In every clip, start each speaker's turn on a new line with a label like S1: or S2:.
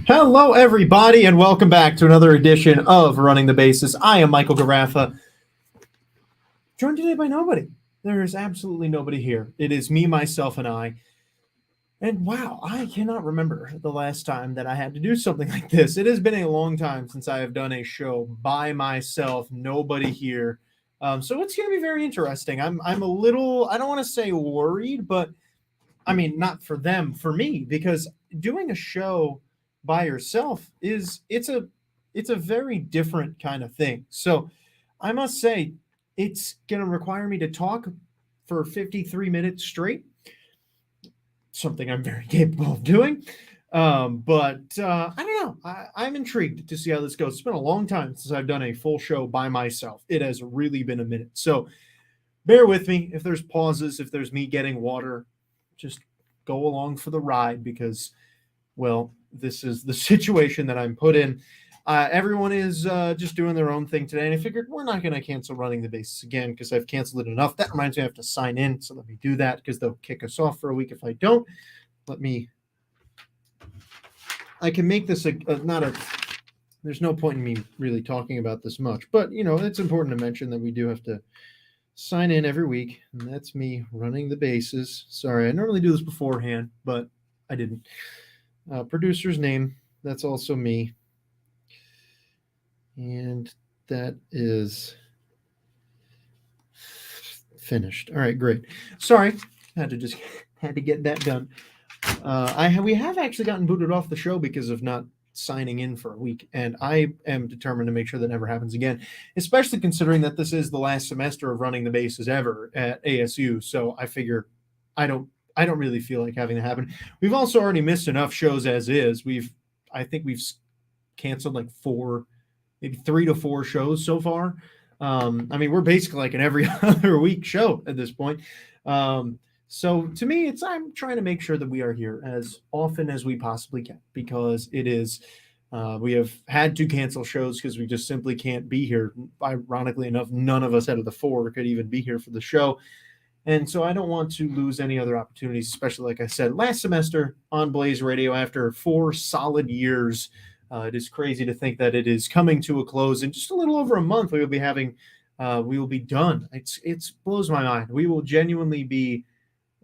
S1: Hello, everybody, and welcome back to another edition of Running the Bases. I am Michael Garaffa, joined today by nobody. There is absolutely nobody here. It is me, myself, and I. And wow, I cannot remember the last time that I had to do something like this. It has been a long time since I have done a show by myself, nobody here. So it's going to be very interesting. I'm a little, I don't want to say worried, but I mean, not for them, for me, because doing a show by yourself it's a very different kind of thing. So I must say it's going to require me to talk for 53 minutes straight, something I'm very capable of doing. But I don't know. I'm intrigued to see how this goes. It's been a long time since I've done a full show by myself. It has really been a minute. So bear with me if there's pauses, if there's me getting water, just go along for the ride because, well, this is the situation that I'm put in. Everyone is just doing their own thing today, and I figured we're not going to cancel running the bases again because I've canceled it enough. That reminds me I have to sign in, so let me do that because they'll kick us off for a week if I don't. I can make this not a. There's no point in me really talking about this much, but it's important to mention that we do have to sign in every week, and that's me running the bases. Sorry, I normally do this beforehand, but I didn't. Producer's name, that's also me. And that is finished. All right, great. Sorry, had to get that done. We have actually gotten booted off the show because of not signing in for a week, and I am determined to make sure that never happens again, especially considering that this is the last semester of running the bases ever at ASU. So I figure I don't really feel like having that happen. We've also already missed enough shows as is. I think we've canceled like maybe 3 to 4 shows so far. I mean, we're basically like an every other week show at this point. So to me, I'm trying to make sure that we are here as often as we possibly can because it is. We have had to cancel shows because we just simply can't be here. Ironically enough, none of us out of the 4 could even be here for the show. And so I don't want to lose any other opportunities, especially like I said, last semester on Blaze Radio after 4 solid years. It is crazy to think that it is coming to a close in just a little over a month. We will be done. It blows my mind. We will genuinely be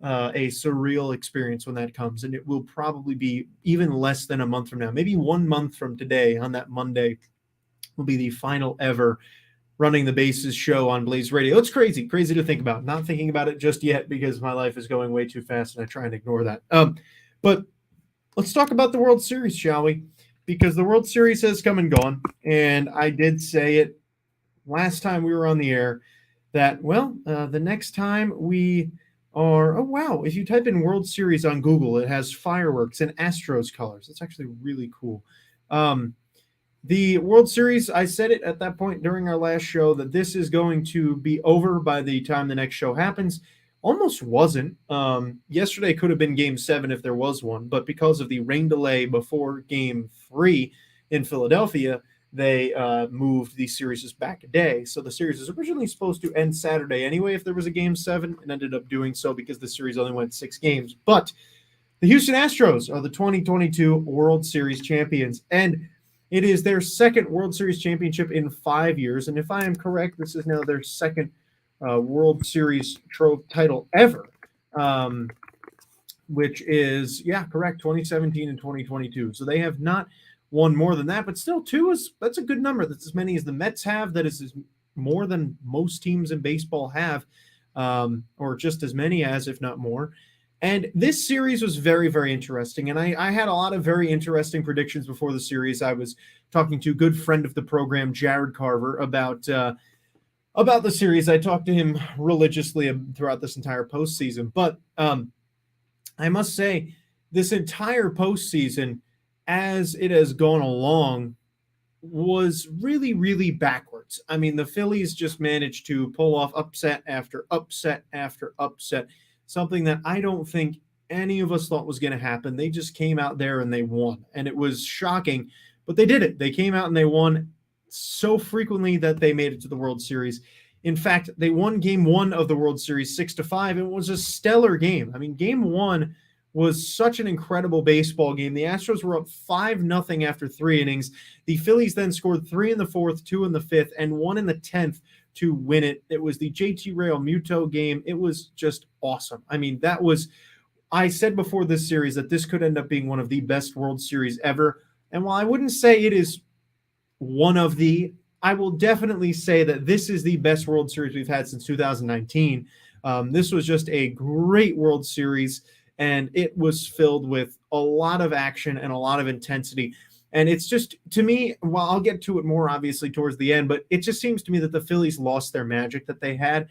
S1: a surreal experience when that comes, and it will probably be even less than a month from now. Maybe 1 month from today, on that Monday, will be the final ever Running the Bases show on Blaze Radio. It's crazy to think about. Not thinking about it just yet because my life is going way too fast, and I try and ignore that. But let's talk about the World Series, shall we? Because the World Series has come and gone, and I did say it last time we were on the air that, the next time we are, oh wow, if you type in World Series on Google, it has fireworks and ASTROS colors. It's actually really cool. The World Series, I said it at that point during our last show that this is going to be over by the time the next show happens. Almost wasn't. Yesterday could have been Game 7 if there was one, but because of the rain delay before Game 3 in Philadelphia, they moved the series back a day. So the series was originally supposed to end Saturday anyway if there was a Game 7, and ended up doing so because the series only went 6 games. But the Houston Astros are the 2022 World Series champions, and it is their second World Series championship in 5 years. And if I am correct, this is now their second World Series title ever, which is, correct, 2017 and 2022. So they have not won more than that, but still that's a good number. That's as many as the Mets have. That is more than most teams in baseball have, or just as many as, if not more. And this series was very, very interesting. And I had a lot of very interesting predictions before the series. I was talking to a good friend of the program, Jared Carver, about the series. I talked to him religiously throughout this entire postseason. But I must say, this entire postseason, as it has gone along, was really, really backwards. I mean, the Phillies just managed to pull off upset after upset after upset, something that I don't think any of us thought was going to happen. They just came out there and they won. And it was shocking, but they did it. They came out and they won so frequently that they made it to the World Series. In fact, they won Game 1 of the World Series 6-5. It was a stellar game. I mean, Game 1 was such an incredible baseball game. The Astros were up 5-0 after 3 innings. The Phillies then scored 3 in the fourth, 2 in the fifth, and 1 in the 10th to win it. It was the JT Realmuto game. It was just awesome. I mean, I said before this series that this could end up being one of the best World Series ever. And while I wouldn't say it is I will definitely say that this is the best World Series we've had since 2019. This was just a great World Series, and it was filled with a lot of action and a lot of intensity. And it's just, to me, well, I'll get to it more obviously towards the end, but it just seems to me that the Phillies lost their magic that they had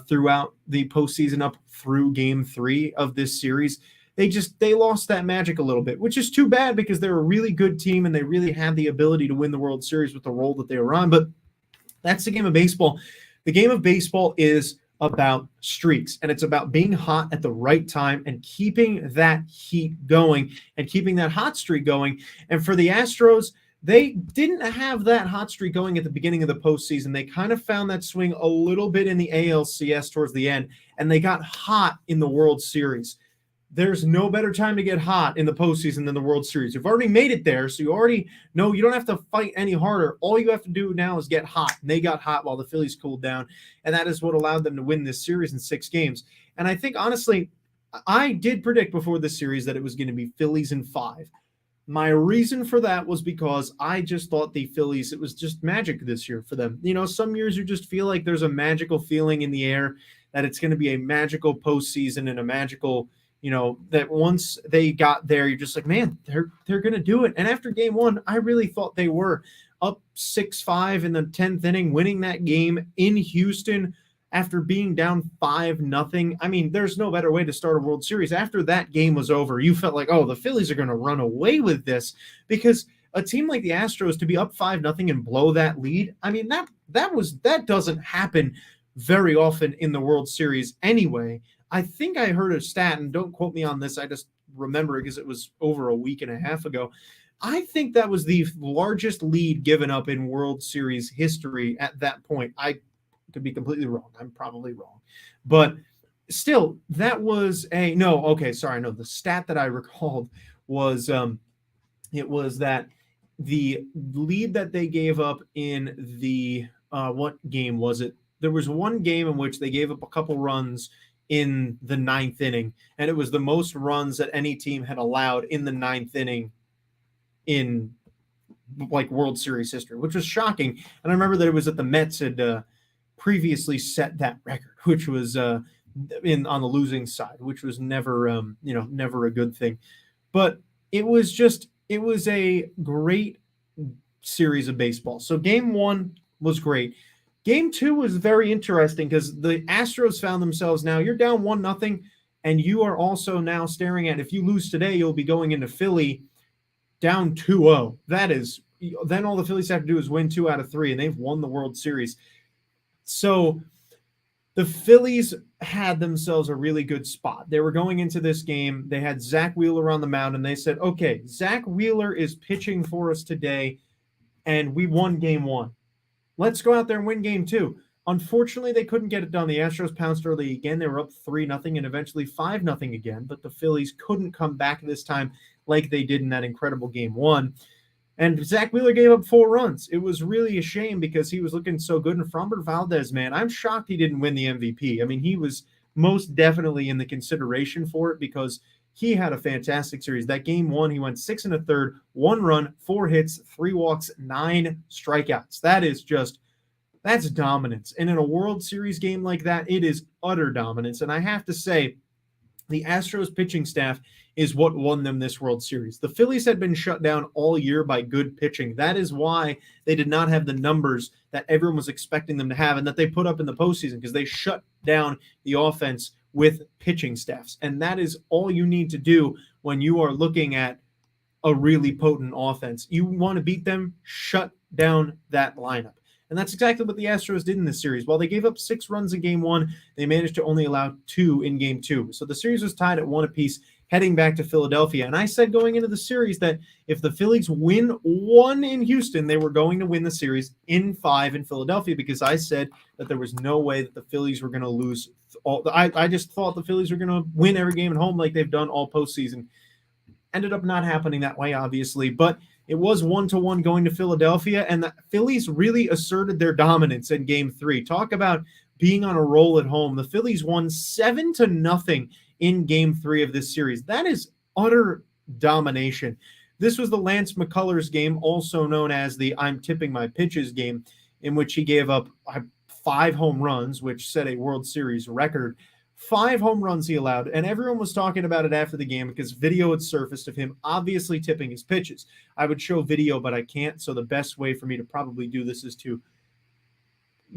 S1: throughout the postseason up through Game 3 of this series. They lost that magic a little bit, which is too bad because they're a really good team and they really had the ability to win the World Series with the role that they were on. But that's the game of baseball. The game of baseball is about streaks, and it's about being hot at the right time and keeping that heat going and keeping that hot streak going. And for the Astros, they didn't have that hot streak going at the beginning of the postseason. They kind of found that swing a little bit in the ALCS towards the end, and they got hot in the World Series. There's no better time to get hot in the postseason than the World Series. You've already made it there, so you already know you don't have to fight any harder. All you have to do now is get hot. And they got hot while the Phillies cooled down, and that is what allowed them to win this series in 6 games. And I think, honestly, I did predict before this series that it was going to be Phillies in 5. My reason for that was because I just thought the Phillies, it was just magic this year for them. You know, some years you just feel like there's a magical feeling in the air that it's going to be a magical postseason and a magical, you know, that once they got there, you're just like, man, they're going to do it. And after Game 1, I really thought they were up 6-5 in the 10th inning, winning that game in Houston after being down 5-0. I mean, there's no better way to start a World Series. After that game was over, you felt like, oh, the Phillies are going to run away with this, because a team like the Astros to be up 5-0 and blow that lead, I mean, that doesn't happen very often in the World Series anyway. I think I heard a stat, and don't quote me on this, I just remember it because it was over a week and a half ago. I think that was the largest lead given up in World Series history at that point. I could be completely wrong. I'm probably wrong. But still, that was the stat that I recalled was it was that the lead that they gave up in the what game was it? There was one game in which they gave up a couple runs in the 9th inning, and it was the most runs that any team had allowed in the 9th inning in like World Series history, which was shocking. And I remember that it was that the Mets had previously set that record, which was on the losing side, which was never never a good thing. But it was a great series of baseball. So Game 1 was great. Game 2 was very interesting because the Astros found themselves, now you're down 1-0, and you are also now staring at, if you lose today, you'll be going into Philly down 2-0. That is, then all the Phillies have to do is win 2 out of 3, and they've won the World Series. So the Phillies had themselves a really good spot. They were going into this game. They had Zach Wheeler on the mound, and they said, okay, Zach Wheeler is pitching for us today, and we won Game 1. Let's go out there and win Game 2. Unfortunately, they couldn't get it done. The Astros pounced early again. They were up 3-0 and eventually 5-0 again, but the Phillies couldn't come back this time like they did in that incredible Game 1. And Zach Wheeler gave up 4 runs. It was really a shame because he was looking so good. And Framber Valdez, man, I'm shocked he didn't win the MVP. I mean, he was most definitely in the consideration for it because he had a fantastic series. That Game 1, he went 6 1/3, 1 run, 4 hits, 3 walks, 9 strikeouts. That's dominance. And in a World Series game like that, it is utter dominance. And I have to say, the Astros pitching staff is what won them this World Series. The Phillies had been shut down all year by good pitching. That is why they did not have the numbers that everyone was expecting them to have and that they put up in the postseason, because they shut down the offense with pitching staffs. And that is all you need to do when you are looking at a really potent offense. You want to beat them, shut down that lineup. And that's exactly what the Astros did in this series. While they gave up 6 runs in Game 1, they managed to only allow 2 in Game 2. So the series was tied at 1 apiece. heading back to Philadelphia. And I said going into the series that if the Phillies win 1 in Houston, they were going to win the series in 5 in Philadelphia, because I said that there was no way that the Phillies were going to lose. I just thought the Phillies were going to win every game at home like they've done all postseason. Ended up not happening that way, obviously, but it was 1-1 going to Philadelphia, and the Phillies really asserted their dominance in Game 3. Talk about being on a roll at home. The Phillies won 7-0 in Game 3 of this series. That is utter domination. This was the Lance McCullers game, also known as the I'm tipping my pitches game, in which he gave up 5 home runs, which set a World Series record. 5 home runs he allowed, and everyone was talking about it after the game because video had surfaced of him obviously tipping his pitches. I would show video, but I can't, so the best way for me to probably do this is to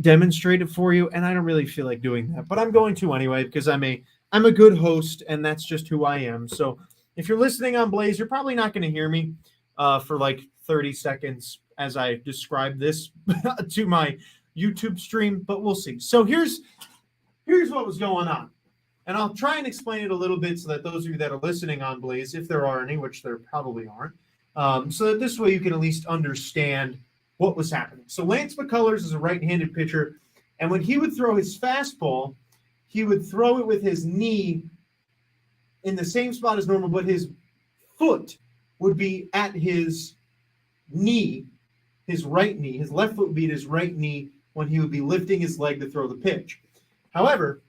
S1: demonstrate it for you, and I don't really feel like doing that, but I'm going to anyway because I'm a good host, and that's just who I am. So if you're listening on Blaze, you're probably not going to hear me for like 30 seconds as I describe this to my YouTube stream, but we'll see. So here's what was going on. And I'll try and explain it a little bit so that those of you that are listening on Blaze, if there are any, which there probably aren't, so that this way you can at least understand what was happening. So Lance McCullers is a right-handed pitcher, and when he would throw his fastball, he would throw it with his knee in the same spot as normal, but his foot would be at his knee, his right knee. His left foot would be at his right knee when he would be lifting his leg to throw the pitch. However,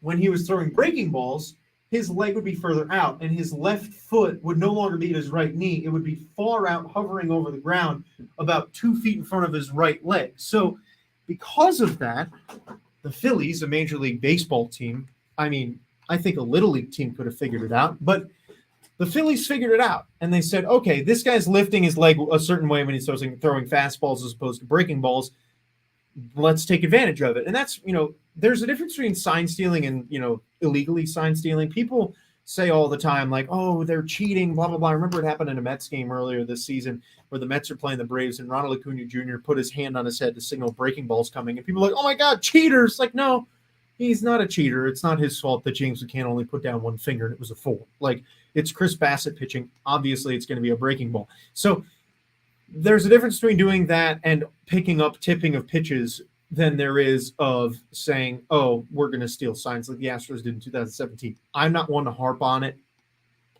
S1: when he was throwing breaking balls, his leg would be further out, and his left foot would no longer be at his right knee. It would be far out, hovering over the ground, about 2 feet in front of his right leg. So because of that, the Phillies, a Major League Baseball team, I mean, I think a Little League team could have figured it out, but the Phillies figured it out, and they said, okay, this guy's lifting his leg a certain way when he's throwing fastballs as opposed to breaking balls. Let's take advantage of it. And that's, there's a difference between sign stealing and, illegally sign stealing. People say all the time, like, oh, they're cheating, blah, blah, blah. I remember it happened in a Mets game earlier this season where the Mets are playing the Braves, and Ronald Acuna Jr. put his hand on his head to signal breaking balls coming. And people are like, oh, my God, cheaters. Like, no, he's not a cheater. It's not his fault that James McCann only put down 1 finger and it was a 4. Like, it's Chris Bassett pitching. Obviously, it's going to be a breaking ball. So there's a difference between doing that and picking up tipping of pitches than there is of saying, oh, we're going to steal signs like the Astros did in 2017. I'm not one to harp on it.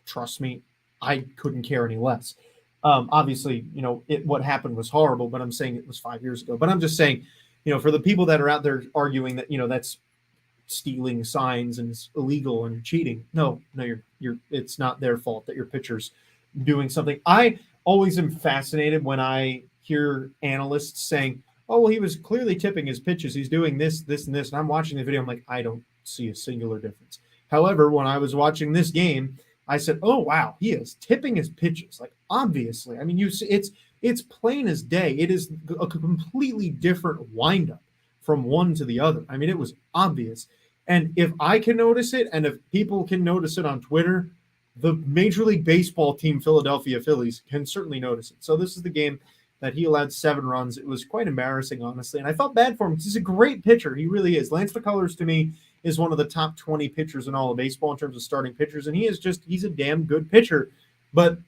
S1: Trust me, I couldn't care any less. Obviously, what happened was horrible, but I'm saying it was 5 years ago. But I'm just saying, for the people that are out there arguing that, that's stealing signs and it's illegal and cheating. No, it's not their fault that your pitcher's doing something. I always am fascinated when I hear analysts saying, oh, well, he was clearly tipping his pitches. He's doing this, this, and this. And I'm watching the video. I'm like, I don't see a singular difference. However, when I was watching this game, I said, oh, wow, he is tipping his pitches. Like, obviously. I mean, you see, it's plain as day. It is a completely different windup from one to the other. I mean, it was obvious. And if I can notice it, and if people can notice it on Twitter, the Major League Baseball team, Philadelphia Phillies, can certainly notice it. So this is the game that he allowed 7 runs. It was quite embarrassing, honestly. And I felt bad for him because he's a great pitcher. He really is. Lance McCullers, to me, is one of the top 20 pitchers in all of baseball in terms of starting pitchers. And he's a damn good pitcher. But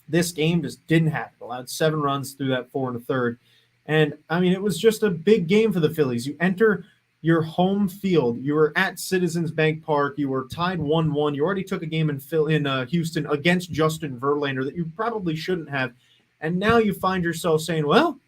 S1: this game just didn't happen. Allowed 7 runs through that 4 1/3. And, I mean, it was just a big game for the Phillies. You enter your home field. You were at Citizens Bank Park. You were tied 1-1. You already took a game in Houston against Justin Verlander that you probably shouldn't have. And now you find yourself saying, well,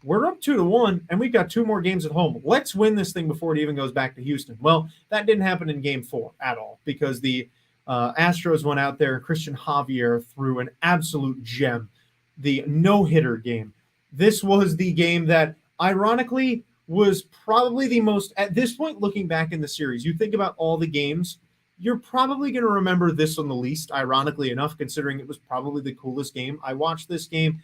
S1: we're up 2-1, and we've got 2 more games at home. Let's win this thing before it even goes back to Houston. Well, that didn't happen in Game 4 at all because the Astros went out there and Christian Javier threw an absolute gem, the no-hitter game. This was the game that, ironically, was probably the most, at this point, looking back in the series, you think about all the games, you're probably going to remember this one the least, ironically enough, considering it was probably the coolest game. I watched this game,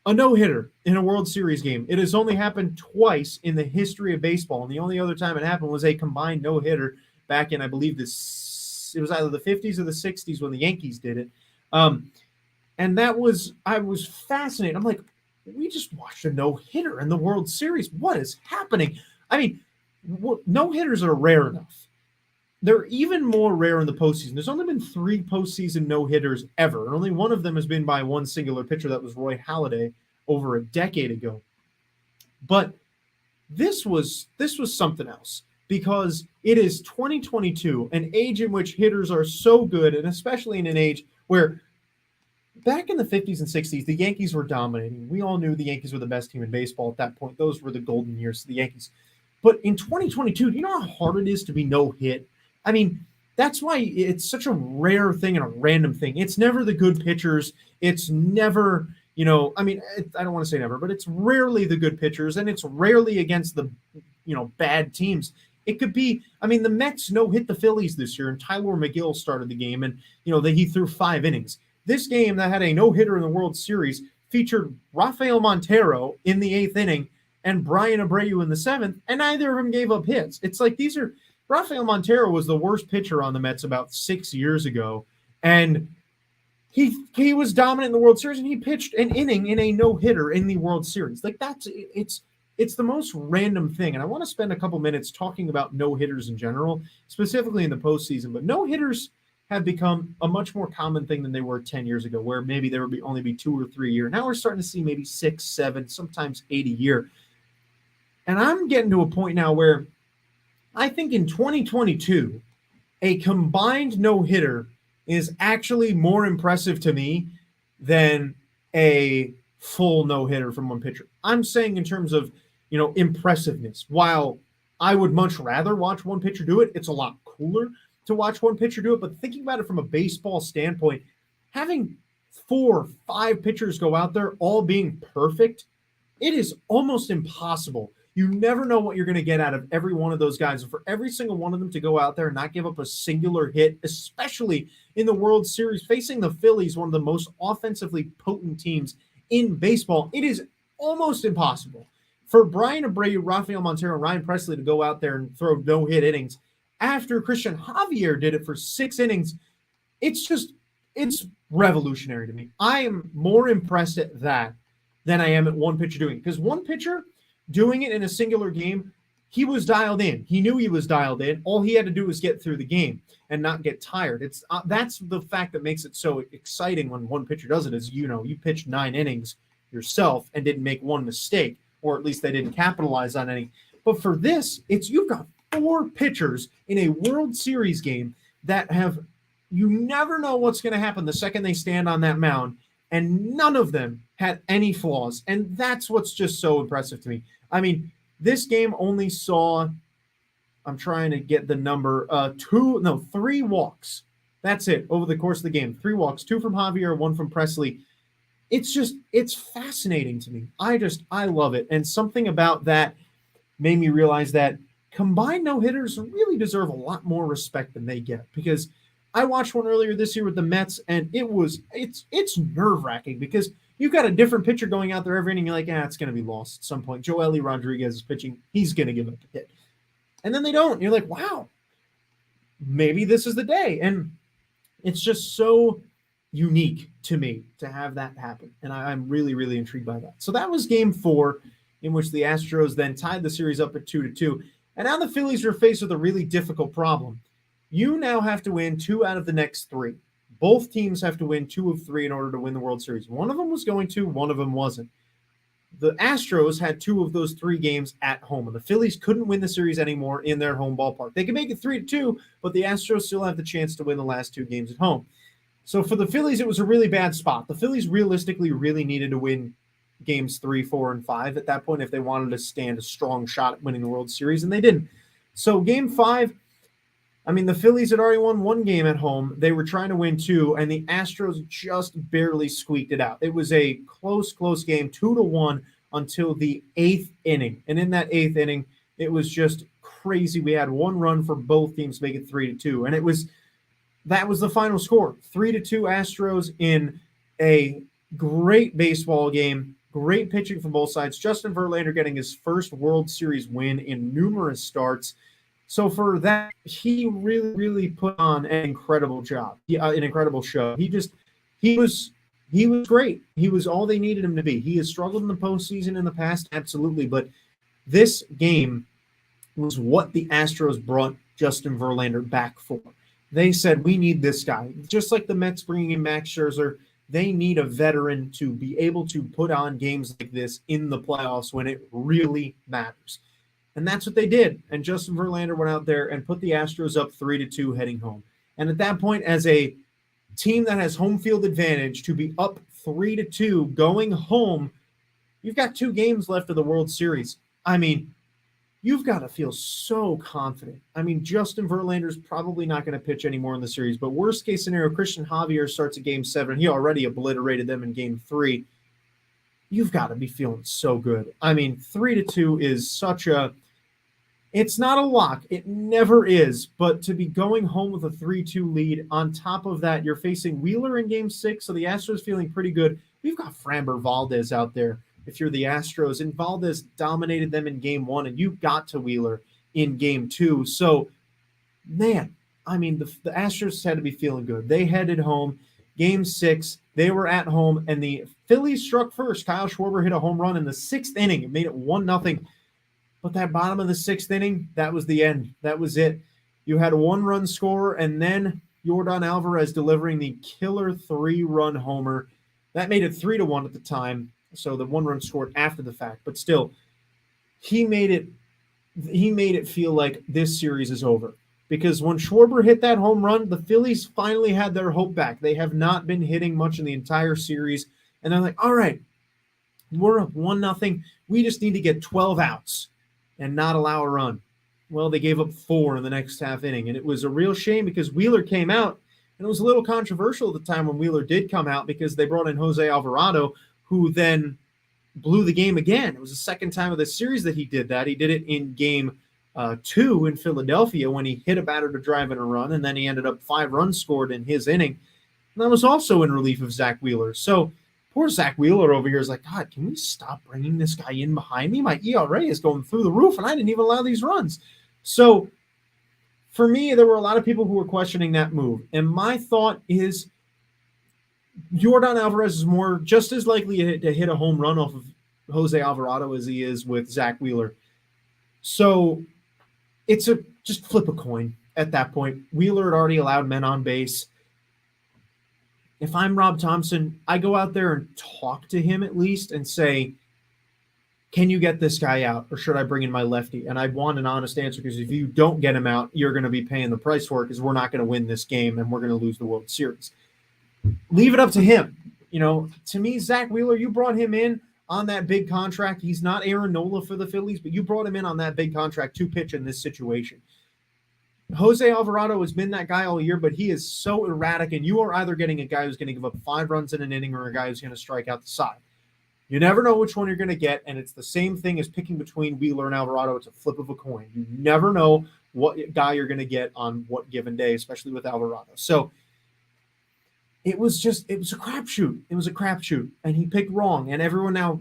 S1: a no-hitter in a World Series game. It has only happened twice in the history of baseball, and the only other time it happened was a combined no-hitter back in, I believe, it was either the 50s or the 60s when the Yankees did it. And I was fascinated. I'm like, we just watched a no-hitter in the World Series. What is happening? I mean, no-hitters are rare enough. they're even more rare in the postseason. There's only been 3 postseason no-hitters ever, and only one of them has been by one singular pitcher. That was Roy Halladay over a decade ago. But this was something else, because it is 2022, an age in which hitters are so good, and especially in an age where back in the 50s and 60s, the Yankees were dominating. We all knew the Yankees were the best team in baseball at that point. Those were the golden years of the Yankees. But in 2022, do you know how hard it is to be no-hit? I mean, that's why it's such a rare thing and a random thing. It's never the good pitchers. It's never, I don't want to say never, but it's rarely the good pitchers, and it's rarely against the, bad teams. It could be, the Mets no-hit the Phillies this year, and Tyler McGill started the game, and, he threw 5 innings. This game that had a no-hitter in the World Series featured Rafael Montero in the 8th inning and Brian Abreu in the 7th, and neither of them gave up hits. It's like Rafael Montero was the worst pitcher on the Mets about 6 years ago, and he was dominant in the World Series, and he pitched an inning in a no-hitter in the World Series. Like, it's the most random thing, and I want to spend a couple minutes talking about no-hitters in general, specifically in the postseason, but no-hitters have become a much more common thing than they were 10 years ago, where maybe there would only be 2 or 3 a year. Now we're starting to see maybe 6, 7, sometimes 8 a year. And I'm getting to a point now where I think in 2022, a combined no-hitter is actually more impressive to me than a full no-hitter from one pitcher. I'm saying in terms of, impressiveness. While I would much rather watch one pitcher do it, it's a lot cooler to watch one pitcher do it. But thinking about it from a baseball standpoint, having 4, 5 pitchers go out there all being perfect, it is almost impossible. You never know what you're going to get out of every one of those guys. And for every single one of them to go out there and not give up a singular hit, especially in the World Series, facing the Phillies, one of the most offensively potent teams in baseball, it is almost impossible. For Brian Abreu, Rafael Montero, and Ryan Presley to go out there and throw no-hit innings after Christian Javier did it for 6 innings, it's revolutionary to me. I am more impressed at that than I am at one pitcher doing it. Because one pitcher doing it in a singular game, he was dialed in. He knew he was dialed in. All he had to do was get through the game and not get tired. That's the fact that makes it so exciting when one pitcher does it, is, you pitched 9 innings yourself and didn't make one mistake, or at least they didn't capitalize on any. But for this, you've got 4 pitchers in a World Series game that you never know what's going to happen the second they stand on that mound, and none of them had any flaws. And that's what's just so impressive to me. This game only saw, I'm trying to get the number, 3 walks. That's it, over the course of the game. 3 walks, 2 from Javier, 1 from Presley. It's fascinating to me. I love it. And something about that made me realize that combined no-hitters really deserve a lot more respect than they get, because I watched one earlier this year with the Mets, and it's nerve-wracking, because you've got a different pitcher going out there every inning. You're like, it's going to be lost at some point. Joely Rodriguez is pitching. He's going to give up a hit. And then they don't. You're like, wow, maybe this is the day. And it's just so unique to me to have that happen. And I'm really, really intrigued by that. So that was game 4, in which the Astros then tied the series up at 2-2. And now the Phillies are faced with a really difficult problem. You now have to win 2 out of the next 3. Both teams have to win 2 of 3 in order to win the World Series. One of them was going to, one of them wasn't. The Astros had 2 of those 3 games at home, and the Phillies couldn't win the series anymore in their home ballpark. They can make it 3-2, but the Astros still have the chance to win the last 2 games at home. So for the Phillies, it was a really bad spot. The Phillies realistically really needed to win games 3, 4, and 5 at that point if they wanted to stand a strong shot at winning the World Series, and they didn't. So game 5, the Phillies had already won 1 game at home. They were trying to win 2, and the Astros just barely squeaked it out. It was a close game, 2-1 until the 8th inning. And in that 8th inning, it was just crazy. We had 1 run for both teams to make it 3-2. And that was the final score. 3-2 Astros in a great baseball game. Great pitching from both sides. Justin Verlander getting his first World Series win in numerous starts. So for that, he really, really put on an incredible job, an incredible show. He was great. He was all they needed him to be. He has struggled in the postseason in the past, absolutely, but this game was what the Astros brought Justin Verlander back for. They said, we need this guy. Just like the Mets bringing in Max Scherzer, they need a veteran to be able to put on games like this in the playoffs when it really matters. And that's what they did. And Justin Verlander went out there and put the Astros up 3-2 heading home. And at that point, as a team that has home field advantage, to be up 3-2 going home, you've got 2 games left of the World Series. I mean, you've got to feel so confident. I mean, Justin Verlander's probably not going to pitch anymore in the series, but worst case scenario, Christian Javier starts at game 7. He already obliterated them in game 3. You've got to be feeling so good. I mean, 3-2 is such a, it's not a lock. It never is. But to be going home with a 3-2 lead, on top of that, you're facing Wheeler in game 6, so the Astros feeling pretty good. We've got Framber Valdez out there if you're the Astros, and Valdez dominated them in game 1, and you got to Wheeler in game 2. So, man, I mean, the Astros had to be feeling good. They headed home. Game 6, they were at home, and the Phillies struck first. Kyle Schwarber hit a home run in the 6th inning. It made it 1-0. But that bottom of the 6th inning, that was the end. That was it. You had a 1-run score, and then Yordan Alvarez delivering the killer 3-run homer. That made it 3-1 at the time. So the 1-run scored after the fact. But still, he made it feel like this series is over. Because when Schwarber hit that home run, the Phillies finally had their hope back. They have not been hitting much in the entire series. And they're like, all right, we're up 1-0. We just need to get 12 outs and not allow a run. Well, they gave up 4 in the next half inning. And it was a real shame because Wheeler came out. And it was a little controversial at the time when Wheeler did come out because they brought in Jose Alvarado, who then blew the game again. It was the second time of the series that he did that. He did it in game 2 in Philadelphia when he hit a batter to drive in a run, and then he ended up 5 runs scored in his inning. And that was also in relief of Zach Wheeler. So poor Zach Wheeler over here is like, God, can we stop bringing this guy in behind me? My ERA is going through the roof, and I didn't even allow these runs. So for me, there were a lot of people who were questioning that move. And my thought is Yordan Alvarez is just as likely to hit a home run off of Jose Alvarado as he is with Zach Wheeler. So it's just flip a coin at that point. Wheeler had already allowed men on base. If I'm Rob Thompson, I go out there and talk to him at least and say, can you get this guy out, or should I bring in my lefty? And I want an honest answer, because if you don't get him out, you're going to be paying the price for it, because we're not going to win this game and we're going to lose the World Series. Leave it up to him. You know, to me, Zach Wheeler, you brought him in on that big contract. He's not Aaron Nola for the Phillies, but you brought him in on that big contract to pitch in this situation. Jose Alvarado has been that guy all year, but he is so erratic, and you are either getting a guy who's going to give up 5 runs in an inning or a guy who's going to strike out the side. You never know which one you're going to get, and it's the same thing as picking between Wheeler and Alvarado. It's a flip of a coin. You never know what guy you're going to get on what given day, especially with Alvarado. So it was a crapshoot. It was a crapshoot, and he picked wrong, and everyone now,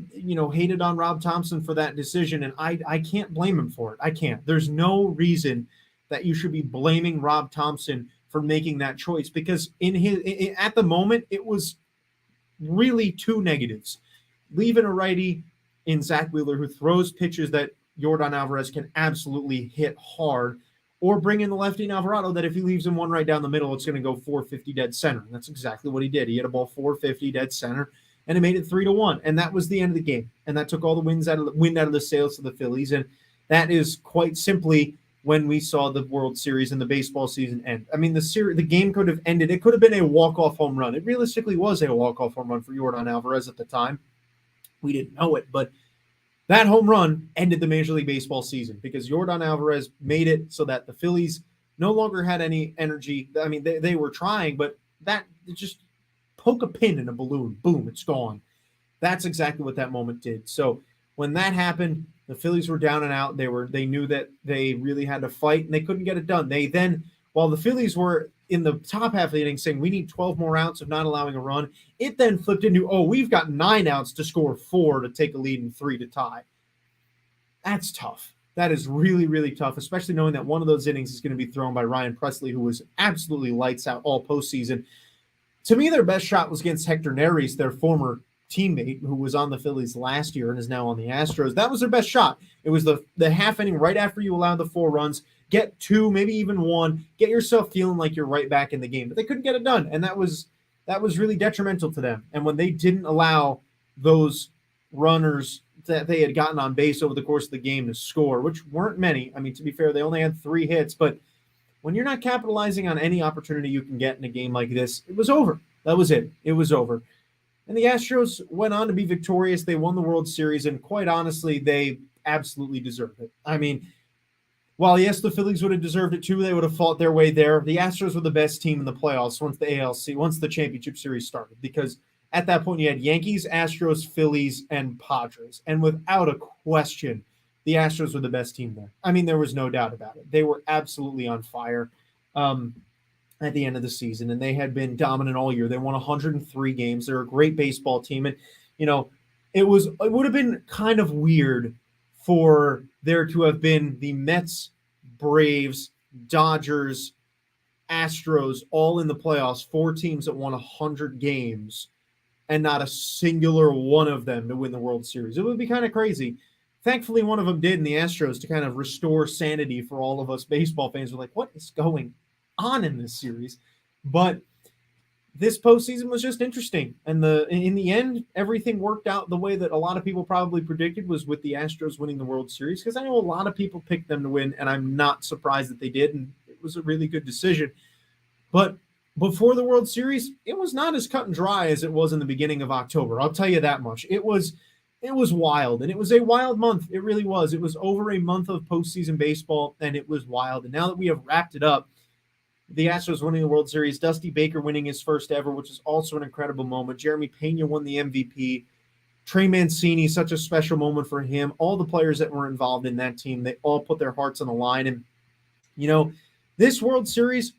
S1: hated on Rob Thompson for that decision, and I can't blame him for it. I can't. There's no reason that you should be blaming Rob Thompson for making that choice, because at the moment, it was really 2 negatives. Leaving a righty in Zach Wheeler who throws pitches that Yordan Alvarez can absolutely hit hard, or bring in the lefty in Alvarado that if he leaves him one right down the middle, it's going to go 450 dead center. And that's exactly what he did. He hit a ball 450 dead center, and it made it 3-1. And that was the end of the game. And that took all the wind out of the sails to the Phillies. And that is quite simply when we saw the World Series and the baseball season end. I mean, the game could have ended. It could have been a walk-off home run. It realistically was a walk-off home run for Yordan Alvarez at the time. We didn't know it, but that home run ended the Major League Baseball season, because Yordan Alvarez made it so that the Phillies no longer had any energy. I mean, they were trying, but that just poke a pin in a balloon. Boom, it's gone. That's exactly what that moment did. So when that happened, the Phillies were down and out. They knew that they really had to fight, and they couldn't get it done. They then, while the Phillies were in the top half of the inning saying we need 12 more outs of not allowing a run, it then flipped into, we've got 9 outs to score 4 to take a lead and 3 to tie. That's tough. That is really, really tough, especially knowing that one of those innings is going to be thrown by Ryan Presley, who was absolutely lights out all postseason. To me, their best shot was against Hector Neris, their former teammate who was on the Phillies last year and is now on the Astros. That was their best shot. It was the half inning right after you allowed the 4 runs. get two, maybe even one, get yourself feeling like you're right back in the game. But they couldn't get it done, and that was really detrimental to them. And when they didn't allow those runners that they had gotten on base over the course of the game to score, which weren't many. I mean, to be fair, they only had 3 hits, but when you're not capitalizing on any opportunity you can get in a game like this, it was over. That was it. It was over. And the Astros went on to be victorious. They won the World Series, and quite honestly, they absolutely deserved it. I mean, while yes, the Phillies would have deserved it too, they would have fought their way there. The Astros were the best team in the playoffs once the championship series started, because at that point you had Yankees, Astros, Phillies, and Padres. And without a question, the Astros were the best team there. I mean, there was no doubt about it. They were absolutely on fire at the end of the season, and they had been dominant all year. They won 103 games. They're a great baseball team. And, it would have been kind of weird for there to have been the Mets, Braves, Dodgers, Astros all in the playoffs, 4 teams that won 100 games, and not a singular one of them to win the World Series. It would be kind of crazy. Thankfully, one of them did in the Astros to kind of restore sanity for all of us baseball fans. We're like, what is going on in this series? But this postseason was just interesting. And in the end, everything worked out the way that a lot of people probably predicted, was with the Astros winning the World Series, because I know a lot of people picked them to win, and I'm not surprised that they did, and it was a really good decision. But before the World Series, it was not as cut and dry as it was in the beginning of October. I'll tell you that much. It was wild, and it was a wild month. It really was. It was over a month of postseason baseball, and it was wild. And now that we have wrapped it up, the Astros winning the World Series, Dusty Baker winning his first ever, which is also an incredible moment. Jeremy Pena won the MVP. Trey Mancini, such a special moment for him. All the players that were involved in that team, they all put their hearts on the line. And, this World Series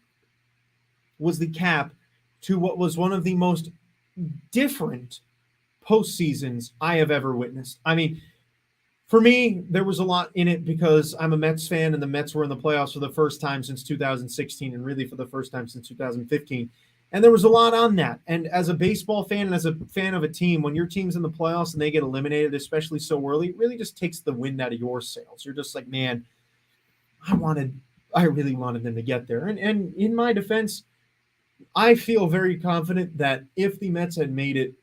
S1: was the cap to what was one of the most different postseasons I have ever witnessed. I mean, for me, there was a lot in it because I'm a Mets fan, and the Mets were in the playoffs for the first time since 2016, and really for the first time since 2015. And there was a lot on that. And as a baseball fan and as a fan of a team, when your team's in the playoffs and they get eliminated, especially so early, it really just takes the wind out of your sails. You're just like, man, I really wanted them to get there. And in my defense, I feel very confident that if the Mets had made it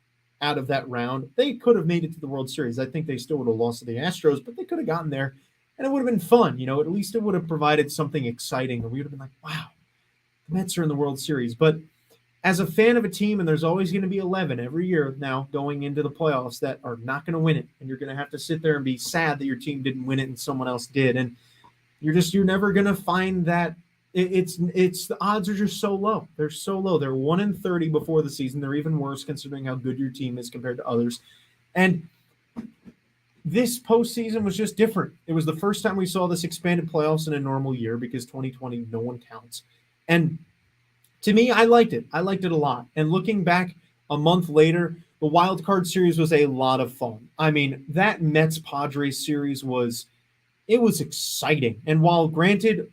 S1: out of that round, they could have made it to the World Series. I think they still would have lost to the Astros, but they could have gotten there, and it would have been fun. At least it would have provided something exciting, and we would have been like, wow, the Mets are in the World Series. But as a fan of a team, and there's always going to be 11 every year now going into the playoffs that are not going to win it, and you're going to have to sit there and be sad that your team didn't win it and someone else did, and you're never going to find that. It's the odds are just so low. They're so low. They're 1-30 before the season. They're even worse considering how good your team is compared to others. And this postseason was just different. It was the first time we saw this expanded playoffs in a normal year, because 2020, no one counts. And to me, I liked it. I liked it a lot. And looking back a month later, the wild card series was a lot of fun. I mean, that Mets-Padres series was exciting. And while granted,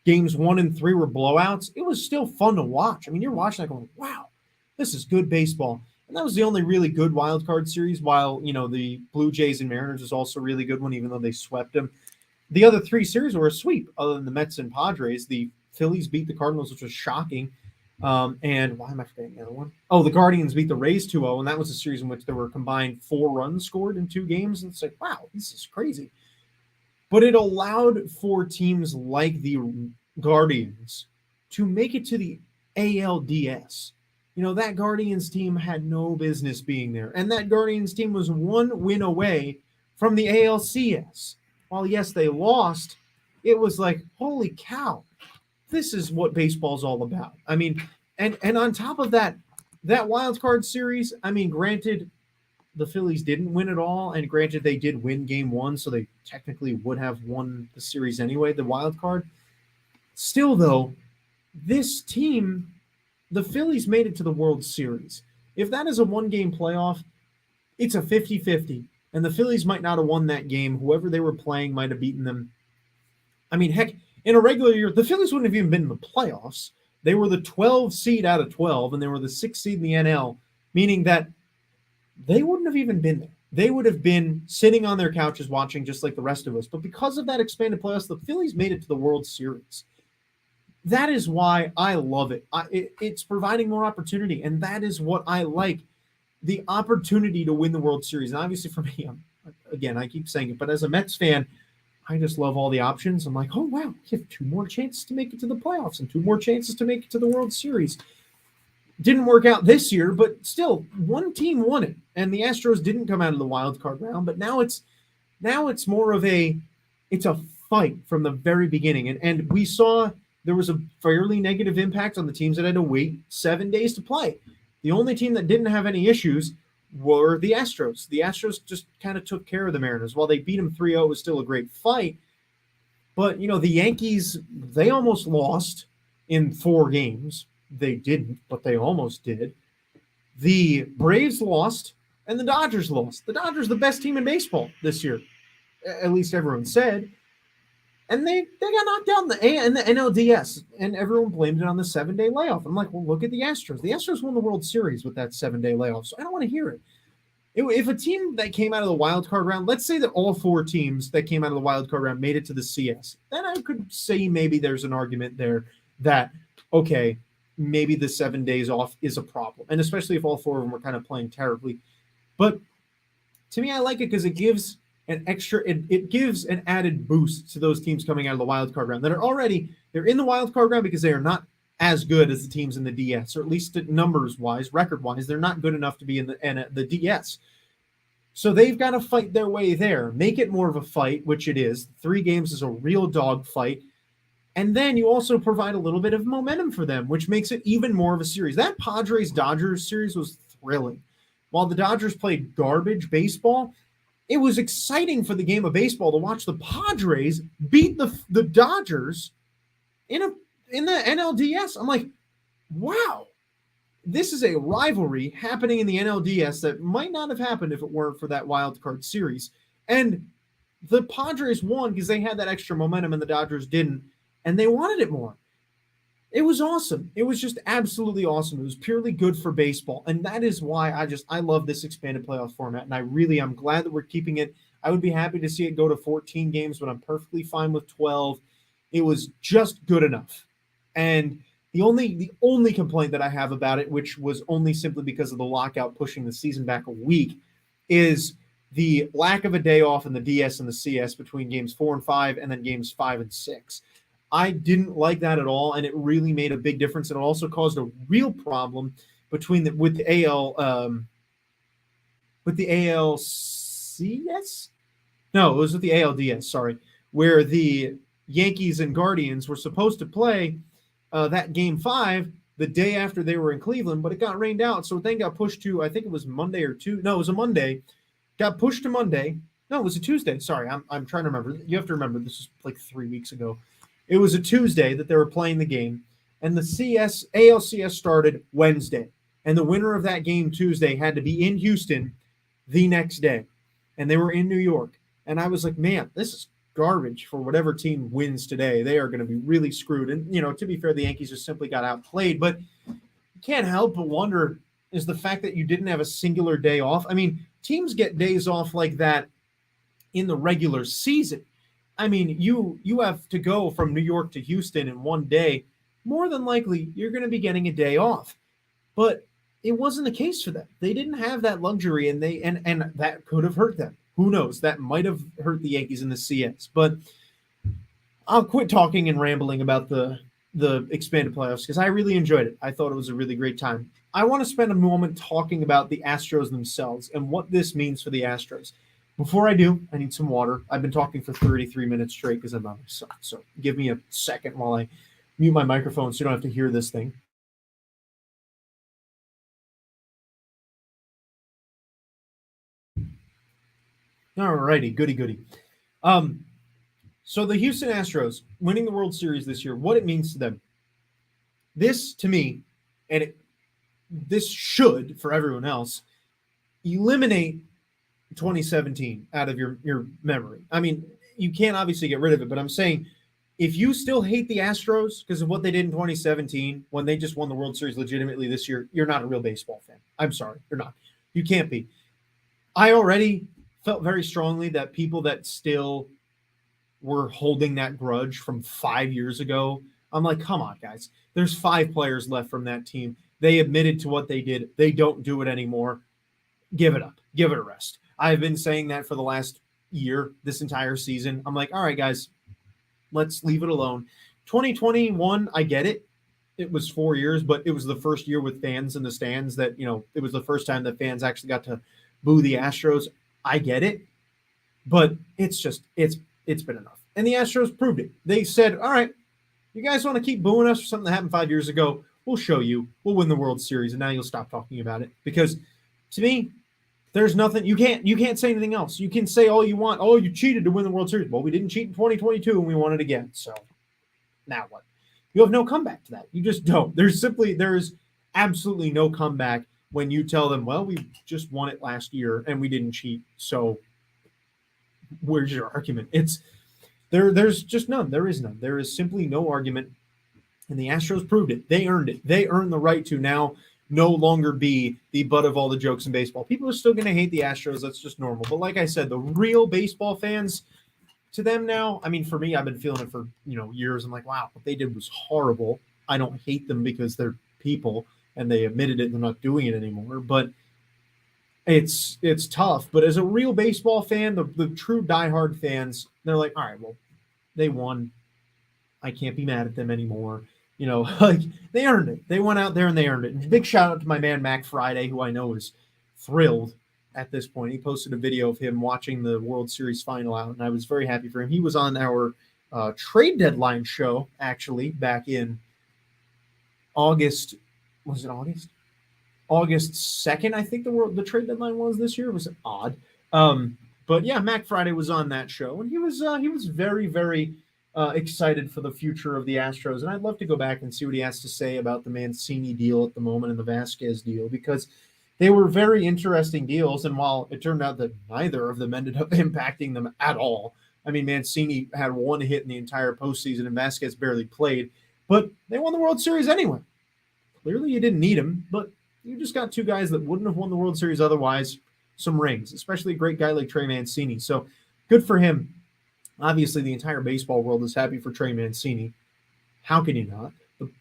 S1: Games 1 and 3 were blowouts, it was still fun to watch. I mean, you're watching that going, wow, this is good baseball. And that was the only really good wild card series, while, the Blue Jays and Mariners was also a really good one, even though they swept them. The other 3 series were a sweep, other than the Mets and Padres. The Phillies beat the Cardinals, which was shocking. And why am I forgetting the other one? Oh, the Guardians beat the Rays 2-0, and that was a series in which there were combined 4 runs scored in 2 games. And it's like, wow, this is crazy. But it allowed for teams like the Guardians to make it to the ALDS. That Guardians team had no business being there. And that Guardians team was 1 win away from the ALCS. While, yes, they lost, it was like, holy cow, this is what baseball's all about. I mean, and on top of that wild card series, I mean, granted, the Phillies didn't win it all, and granted, they did win Game 1, so they technically would have won the series anyway, the wild card. Still, though, this team, the Phillies made it to the World Series. If that is a 1-game playoff, it's a 50-50, and the Phillies might not have won that game. Whoever they were playing might have beaten them. I mean, heck, in a regular year, the Phillies wouldn't have even been in the playoffs. They were the 12 seed out of 12, and they were the 6th seed in the NL, meaning that they wouldn't have even been there. they would have been sitting on their couches watching just like the rest of us. But because of that expanded playoffs, the Phillies made it to the World Series. That is why I love it. It's providing more opportunity, and that is what I like, the opportunity to win the World Series. And obviously for me, again, I keep saying it, but as a Mets fan, I just love all the options. I'm like, oh, wow, you have 2 more chances to make it to the playoffs and 2 more chances to make it to the World Series. Didn't work out this year, but still, one team won it, and the Astros didn't come out of the wild card round. But now it's more of it's a fight from the very beginning, and we saw there was a fairly negative impact on the teams that had to wait 7 days to play. The only team that didn't have any issues were the Astros. The Astros just kind of took care of the Mariners. While they beat them 3-0, it was still a great fight. But, the Yankees, they almost lost in 4 games. They didn't, but they almost did. The Braves lost, and the Dodgers lost. The Dodgers, the best team in baseball this year, at least everyone said. And they got knocked out in the NLDS, and everyone blamed it on the 7-day layoff. I'm like, well, look at the Astros. The Astros won the World Series with that 7-day layoff, so I don't want to hear it. If a team that came out of the wild card round, let's say that all 4 teams that came out of the wild card round made it to the CS, then I could say maybe there's an argument there that, okay, maybe the 7 days off is a problem, and especially if all 4 of them were kind of playing terribly. But to me, I like it because it gives an extra, it gives an added boost to those teams coming out of the wild card round that are already, they're in the wild card round because they are not as good as the teams in the DS, or at least numbers wise, record wise, they're not good enough to be in the DS. So they've got to fight their way there, make it more of a fight, which it is. 3 games is a real dog fight. And then you also provide a little bit of momentum for them, which makes it even more of a series. That Padres-Dodgers series was thrilling. While the Dodgers played garbage baseball, it was exciting for the game of baseball to watch the Padres beat the Dodgers in the NLDS. I'm like, wow, this is a rivalry happening in the NLDS that might not have happened if it weren't for that wild card series. And the Padres won because they had that extra momentum and the Dodgers didn't. And they wanted it more. It was awesome. It was just absolutely awesome. It was purely good for baseball. And that is why I love this expanded playoff format. And I'm glad that we're keeping it. I would be happy to see it go to 14 games, but I'm perfectly fine with 12. It was just good enough. And the only complaint that I have about it, which was only simply because of the lockout pushing the season back a week, is the lack of a day off in the DS and the CS between games 4 and 5 and then games 5 and 6. I didn't like that at all, and it really made a big difference. And it also caused a real problem with the ALCS. No, it was with the ALDS. Sorry, where the Yankees and Guardians were supposed to play that game 5 the day after they were in Cleveland, but it got rained out, so it then got pushed to, I think it was Monday or Tuesday. No, it was a Monday. Got pushed to Monday. No, it was a Tuesday. Sorry, I'm trying to remember. You have to remember this was like 3 weeks ago. It was a Tuesday that they were playing the game, and the ALCS started Wednesday, and the winner of that game Tuesday had to be in Houston the next day, and they were in New York. And I was like, man, this is garbage for whatever team wins today. They are going to be really screwed. And, to be fair, the Yankees just simply got outplayed. But you can't help but wonder is the fact that you didn't have a singular day off. I mean, teams get days off like that in the regular season. I mean, you have to go from New York to Houston in one day. More than likely, you're going to be getting a day off. But it wasn't the case for them. They didn't have that luxury, and that could have hurt them. Who knows? That might have hurt the Yankees in the CS. But I'll quit talking and rambling about the expanded playoffs because I really enjoyed it. I thought it was a really great time. I want to spend a moment talking about the Astros themselves and what this means for the Astros. Before I do, I need some water. I've been talking for 33 minutes straight because I'm by myself. So give me a second while I mute my microphone so you don't have to hear this thing. All righty, goody. So the Houston Astros winning the World Series this year, what it means to them. This, to me, and this should, for everyone else, eliminate 2017 out of your memory. I mean, you can't obviously get rid of it, but I'm saying if you still hate the Astros because of what they did in 2017 when they just won the World Series legitimately this year, you're not a real baseball fan. I'm sorry, you're not. You can't be. I already felt very strongly that people that still were holding that grudge from 5 years ago, I'm like, come on, guys. There's 5 players left from that team. They admitted to what they did. They don't do it anymore. Give it up. Give it a rest. I've been saying that for the last year, this entire season. I'm like, all right, guys, let's leave it alone. 2021, I get it. It was 4 years, but it was the first year with fans in the stands that, it was the first time that fans actually got to boo the Astros. I get it, but it's been enough. And the Astros proved it. They said, all right, you guys want to keep booing us for something that happened 5 years ago? We'll show you. We'll win the World Series, and now you'll stop talking about it. Because to me, there's nothing you can't say anything else. You can say all you want. Oh, you cheated to win the World Series. Well, we didn't cheat in 2022 and we won it again. So now what? You have no comeback to that. You just don't. There's absolutely no comeback when you tell them, well, we just won it last year and we didn't cheat. So where's your argument? There's just none. There is none. There is simply no argument. And the Astros proved it. They earned it. They earned the right to now no longer be the butt of all the jokes in baseball. People are still going to hate the Astros. That's just normal. But like I said, the real baseball fans, to them now, I mean, for me, I've been feeling it for, years. I'm like, wow, what they did was horrible. I don't hate them because they're people and they admitted it. They're not doing it anymore. But it's tough. But as a real baseball fan, the true diehard fans, they're like, all right, well, they won. I can't be mad at them anymore. Like they earned it. They went out there and they earned it. And big shout out to my man Mac Friday, who I know is thrilled at this point. He posted a video of him watching the World Series final out, and I was very happy for him. He was on our trade deadline show actually back in August. Was it August? August 2nd, I think the trade deadline was this year. It was odd. But yeah, Mac Friday was on that show, and he was very, very excited for the future of the Astros. And I'd love to go back and see what he has to say about the Mancini deal at the moment and the Vasquez deal, because they were very interesting deals. And while it turned out that neither of them ended up impacting them at all, I mean, Mancini had one hit in the entire postseason and Vasquez barely played, but they won the World Series anyway. Clearly you didn't need him, but you just got two guys that wouldn't have won the World Series otherwise some rings, especially a great guy like Trey Mancini. So good for him. Obviously, the entire baseball world is happy for Trey Mancini. How can you not?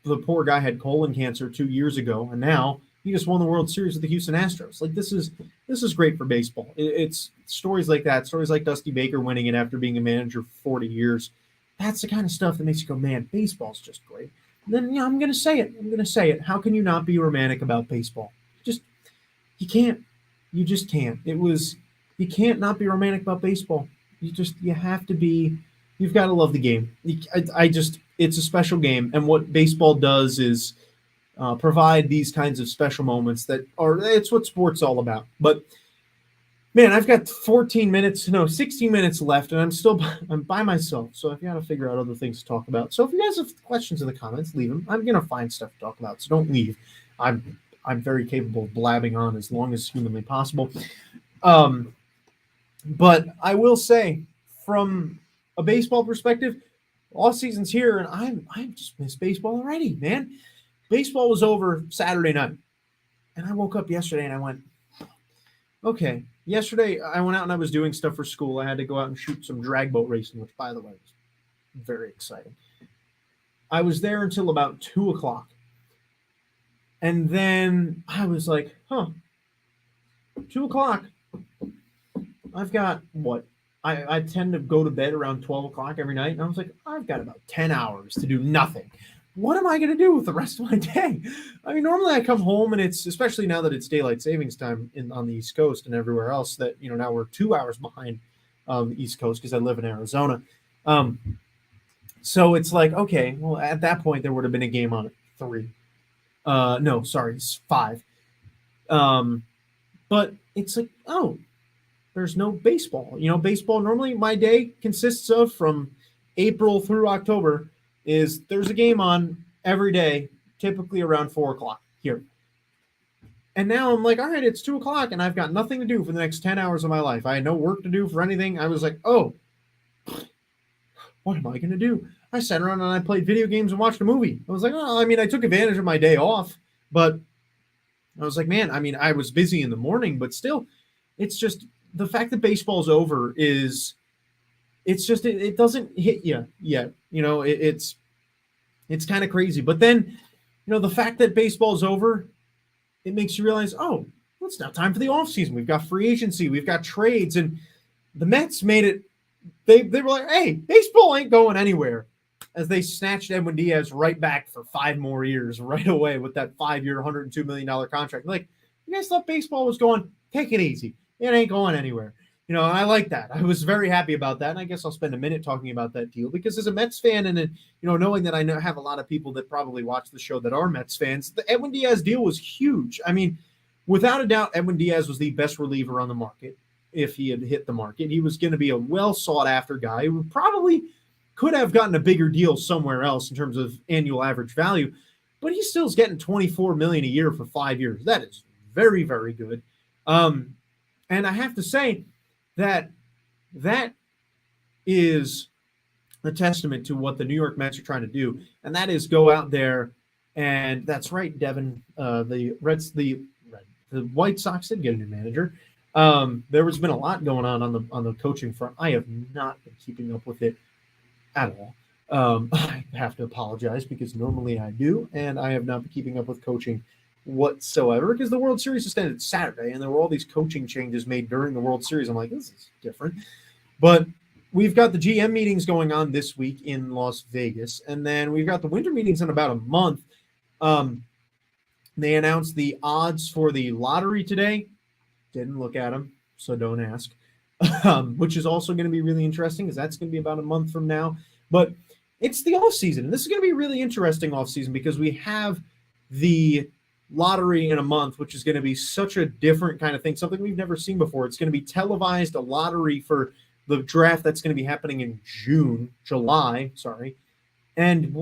S1: The poor guy had colon cancer 2 years ago, and now he just won the World Series with the Houston Astros. Like, this is great for baseball. It's stories like that, stories like Dusty Baker winning it after being a manager for 40 years. That's the kind of stuff that makes you go, man, baseball's just great. And then, I'm going to say it. How can you not be romantic about baseball? You can't. You just can't. You can't not be romantic about baseball. You have to be, you've got to love the game. It's a special game. And what baseball does is provide these kinds of special moments it's what sport's all about. But man, I've got 16 minutes left, and I'm by myself. So I've got to figure out other things to talk about. So if you guys have questions in the comments, leave them. I'm going to find stuff to talk about. So don't leave. I'm very capable of blabbing on as long as humanly possible. But I will say, from a baseball perspective, off season's here, and I just miss baseball already, man. Baseball was over Saturday night, and I woke up yesterday and I went, okay. Yesterday I went out and I was doing stuff for school. I had to go out and shoot some drag boat racing, which, by the way, was very exciting. I was there until about 2:00, and then I was like, 2:00. I've got what? I tend to go to bed around 12:00 every night. And I was like, I've got about 10 hours to do nothing. What am I going to do with the rest of my day? I mean, normally I come home and it's, especially now that it's daylight savings time on the East Coast and everywhere else, that, now we're 2 hours behind the East Coast because I live in Arizona. So it's like, okay, well, at that point there would have been a game on at 3. No, sorry, it's 5. But it's like, there's no baseball. Baseball, normally my day consists of, from April through October, is there's a game on every day, typically around 4:00 here. And now I'm like, all right, it's 2:00 and I've got nothing to do for the next 10 hours of my life. I had no work to do for anything. I was like, what am I going to do? I sat around and I played video games and watched a movie. I was like, I took advantage of my day off, but I was like, man, I was busy in the morning, but still, it's just the fact that baseball's over is it's just it doesn't hit you yet. It's kind of crazy. But then, the fact that baseball's over, it makes you realize, oh, well, it's now time for the offseason. We've got free agency, we've got trades, and the Mets made it. They were like, hey, baseball ain't going anywhere, as they snatched Edwin Diaz right back for 5 more years right away with that 5-year, $102 million contract. Like, you guys thought baseball was going, take it easy. It ain't going anywhere. And I like that. I was very happy about that. And I guess I'll spend a minute talking about that deal because as a Mets fan and, knowing that I have a lot of people that probably watch the show that are Mets fans, the Edwin Diaz deal was huge. I mean, without a doubt, Edwin Diaz was the best reliever on the market. If he had hit the market, he was going to be a well sought after guy who probably could have gotten a bigger deal somewhere else in terms of annual average value, but he still is getting $24 million a year for 5 years. That is very, very good. And I have to say that is a testament to what the New York Mets are trying to do, and that is go out there and that's right, Devin. The White Sox did get a new manager. There has been a lot going on the coaching front. I have not been keeping up with it at all. I have to apologize because normally I do, and I have not been keeping up with coaching whatsoever because the World Series just ended Saturday, and there were all these coaching changes made during the World Series. I'm like, this is different. But we've got the GM meetings going on this week in Las Vegas, and then we've got the winter meetings in about a month. They announced the odds for the lottery today. Didn't look at them, so don't ask. Which is also going to be really interesting because that's going to be about a month from now. But it's the off season, and this is going to be a really interesting off season because we have the lottery in a month, which is going to be such a different kind of thing, something we've never seen before. It's going to be televised, a lottery for the draft that's going to be happening in July, and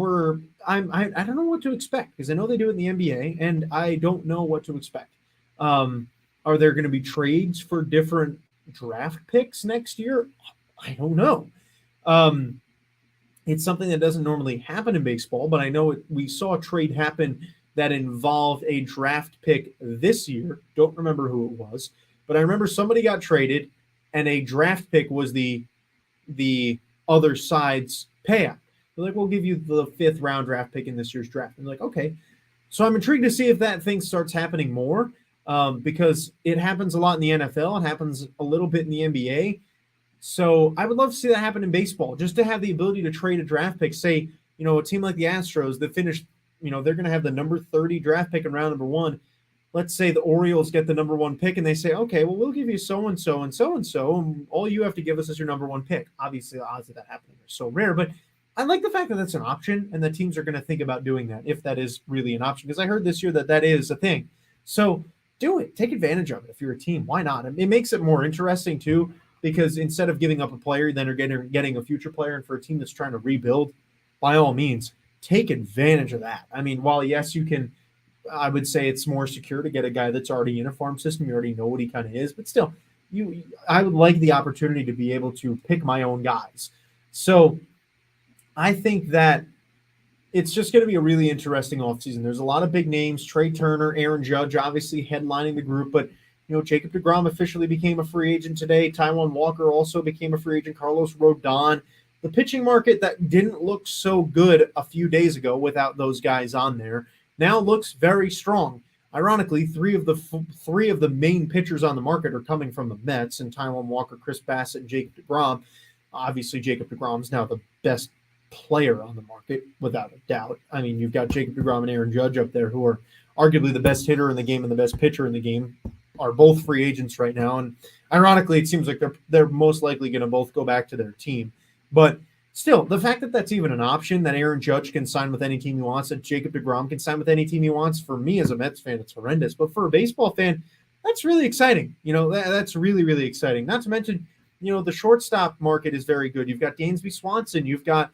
S1: I don't know what to expect because I know they do it in the NBA, and I don't know what to expect. Are there going to be trades for different draft picks next year? I don't know. It's something that doesn't normally happen in baseball, but I know we saw a trade happen that involved a draft pick this year. Don't remember who it was, but I remember somebody got traded and a draft pick was the other side's payout. They're like, we'll give you the 5th round draft pick in this year's draft. And like, okay. So I'm intrigued to see if that thing starts happening more. Because it happens a lot in the NFL. It happens a little bit in the NBA. So I would love to see that happen in baseball, just to have the ability to trade a draft pick. Say, a team like the Astros that finished, they're going to have the number 30 draft pick in round number 1. Let's say the Orioles get the number 1 pick and they say, okay, well, we'll give you so-and-so and so-and-so, and all you have to give us is your number 1 pick. Obviously, the odds of that happening are so rare, but I like the fact that that's an option and that teams are going to think about doing that if that is really an option, because I heard this year that is a thing. So do it. Take advantage of it if you're a team. Why not? It makes it more interesting, too, because instead of giving up a player, then you're getting a future player. And for a team that's trying to rebuild, by all means, take advantage of that. I mean, while, yes, you can, I would say it's more secure to get a guy that's already in a farm system. You already know what he kind of is. But still, I would like the opportunity to be able to pick my own guys. So I think that it's just going to be a really interesting offseason. There's a lot of big names. Trey Turner, Aaron Judge, obviously headlining the group. But, Jacob deGrom officially became a free agent today. Taijuan Walker also became a free agent. Carlos Rodon. The pitching market that didn't look so good a few days ago without those guys on there now looks very strong. Ironically, three of the main pitchers on the market are coming from the Mets, and Taijuan Walker, Chris Bassett, and Jacob deGrom. Obviously, Jacob deGrom is now the best player on the market, without a doubt. I mean, you've got Jacob deGrom and Aaron Judge up there, who are arguably the best hitter in the game and the best pitcher in the game, are both free agents right now. And ironically, it seems like they're most likely going to both go back to their team. But still, the fact that that's even an option, that Aaron Judge can sign with any team he wants, that Jacob deGrom can sign with any team he wants, for me as a Mets fan, it's horrendous. But for a baseball fan, that's really exciting. That's really, really exciting. Not to mention, the shortstop market is very good. You've got Dansby Swanson. You've got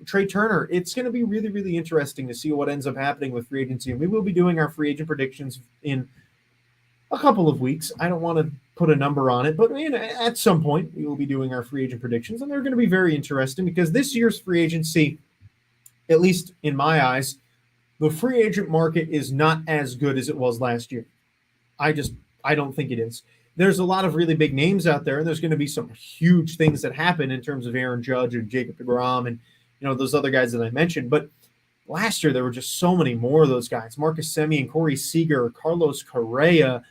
S1: Trey Turner. It's going to be really, really interesting to see what ends up happening with free agency. And we will be doing our free agent predictions in a couple of weeks. I don't want to put a number on it, but at some point we will be doing our free agent predictions, and they're going to be very interesting because this year's free agency, at least in my eyes, the free agent market is not as good as it was last year. I don't think it is. there's a lot of really big names out there, and there's going to be some huge things that happen in terms of Aaron Judge and Jacob deGrom and those other guys that I mentioned. But last year there were just so many more of those guys: Marcus Semien, Corey Seager, Carlos Correa.